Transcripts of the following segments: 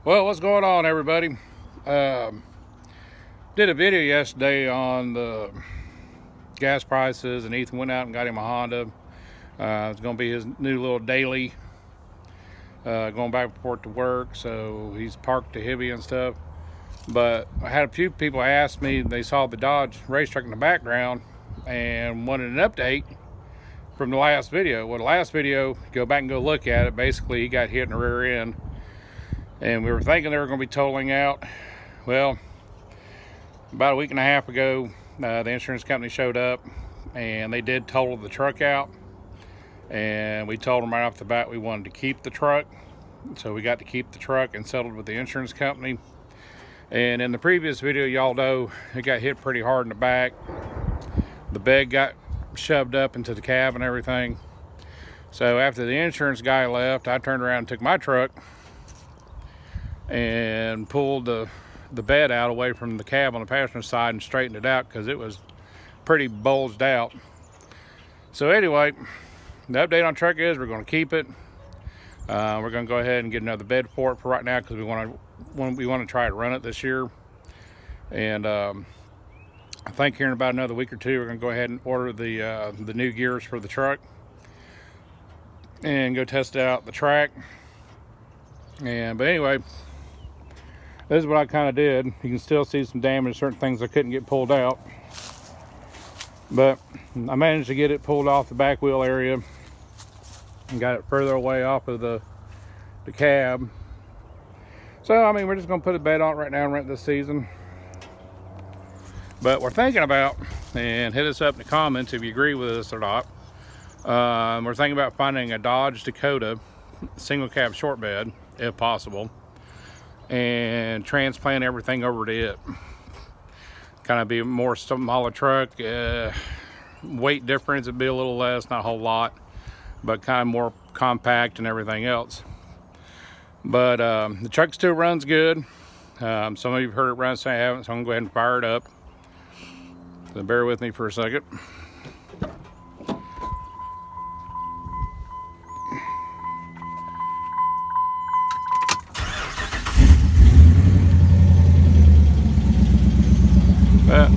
Well, what's going on, everybody? Did a video yesterday on the gas prices, and Ethan went out and got him a Honda. It's going to be his new little daily, going back and forth to work, so he's parked the Hibby and stuff. But I had a few people ask me, they saw the Dodge race truck in the background and wanted an update from the last video. Well, the last video, go back and go look at it. Basically, he got hit in the rear end, and we were thinking they were going to be totaling out. Well, about a week and a half ago, the insurance company showed up and they did total the truck out, and we told them right off the bat we wanted to keep the truck. So we got to keep the truck and settled with the insurance company. And in the previous video, y'all know it got hit pretty hard in the back. The bed got shoved up into the cab and everything. So after the insurance guy left, I turned around and took my truck and pulled the bed out away from the cab on the passenger side and straightened it out because it was pretty bulged out. So anyway, the update on the truck is we're going to keep it. We're going to go ahead and get another bed for it for right now because we want to try to run it this year. And I think here in about another week or two, we're going to go ahead and order the new gears for the truck and go test out the track. But anyway, this is what I kind of did. You can still see some damage, certain things I couldn't get pulled out, but I managed to get it pulled off the back wheel area and got it further away off of the cab. So I mean, we're just going to put a bed on it right now and rent this season. But we're thinking about, and hit us up in the comments if you agree with us or not, we're thinking about finding a Dodge Dakota single cab short bed if possible and transplant everything over to it. Kind of be a more smaller truck, weight difference would be a little less, not a whole lot, but kind of more compact and everything else. But the truck still runs good. Some of you have heard it run, some haven't, so I'm gonna go ahead and fire it up. So bear with me for a second.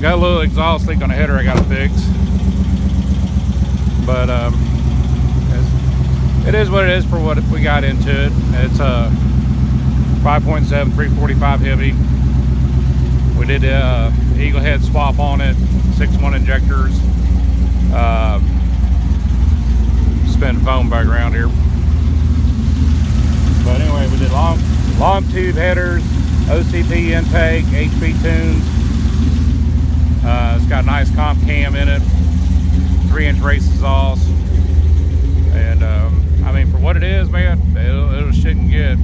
Got a little exhaust leak on the header I gotta fix, but it is what it is for what we got into it. It's a 5.7 345 Hibby. We did a eagle head swap on it, 6.1 injectors. Spin foam back around here. But anyway, we did long tube headers, OCP intake, HP tunes. It's got a nice comp cam in it, 3-inch race exhaust, and I mean, for what it is, man, it was shit and good.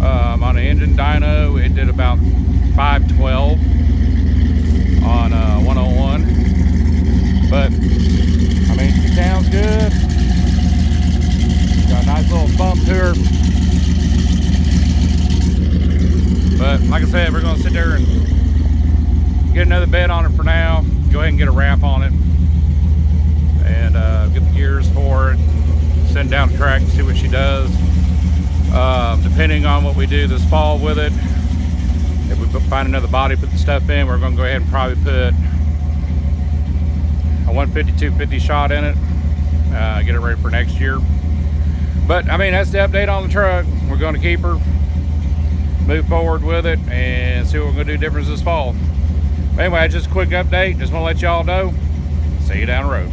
On the engine dyno, it did about 512 on 101, but I mean, she sounds good. Got a nice little bump to her, but like I said, we're gonna sit there and get another bed on it for now. Go ahead and get a wrap on it and get the gears for it, send down the track and see what she does. Depending on what we do this fall with it, if we find another body, put the stuff in, we're going to go ahead and probably put a 150-250 shot in it, get it ready for next year. But I mean, that's the update on the truck. We're going to keep her, move forward with it, and see what we're going to do different this fall. Anyway, just a quick update. Just want to let y'all know. See you down the road.